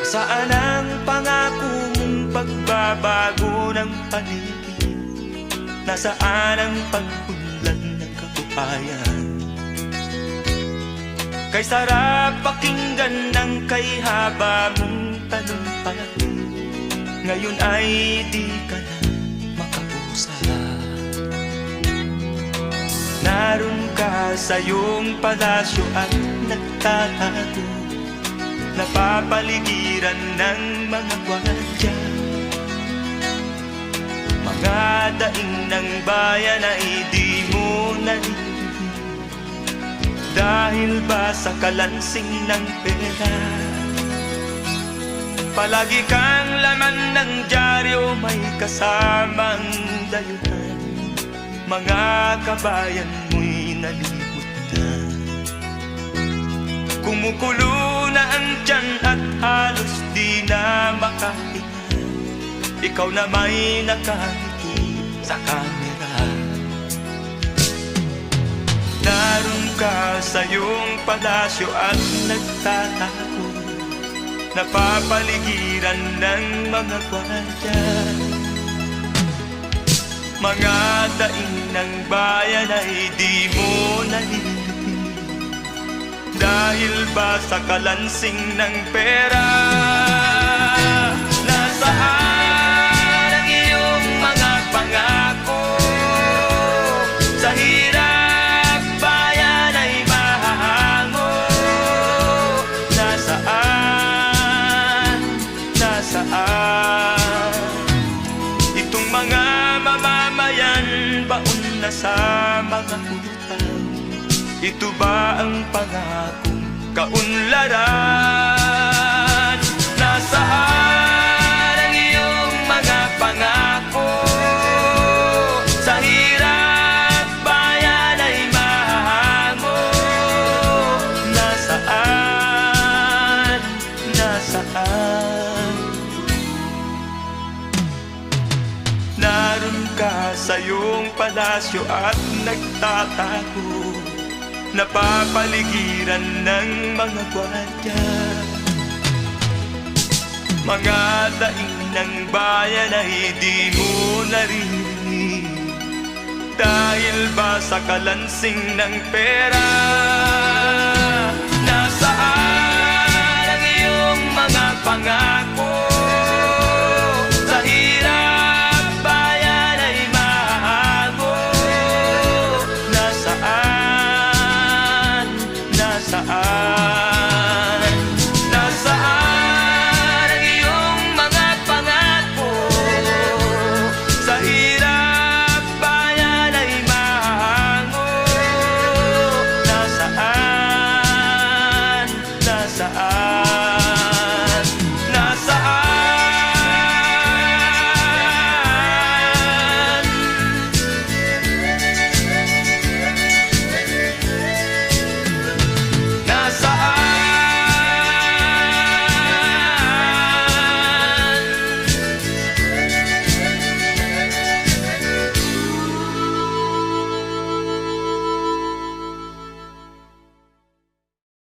Saan ang pangako mong pagbabago ng paligid? Nasaan ang pag-unlad ng kabuhayan? Kay sarap pakinggan ng kay haba mong talumpati, ngayon ay di ka na makausap. Naroon ka sa iyong palasyo at nagtatago, napapaligiran ng mga gwardiya. Mga daing ng bayan ay di mo narinig, dahil ba sa kalansing ng pera? Palagi kang laman ng dyaryo, may kasamang dayuhan. Mga kabayan mo'y nalibot na, kumukulo na ang tiyan at halos di na makahinga. Ikaw na may nakangiti sa kamera. Naroon ka sa iyong palasyo at nagtatago, napapaligiran ng mga gwardiya. Mga daing ng bayan ay di mo narinig, dahil ba sa kalansing ng pera? Nasaan ang iyong mga pangako? Sa hirap bayan ay mahahango. Nasaan, nasaan itong mga mamamayan, baon na sa mga utang? Ito ba ang pangakong kaunlaran? Nasaan ang iyong mga pangako? Sa hirap bayan ay mahahango. Nasaan, nasaan? Naroon ka sa iyong palasyo at nagtatago, napapaligiran ng mga gwardiya. Mga daing ng bayan ay di mo narinig, dahil ba sa kalansing ng pera?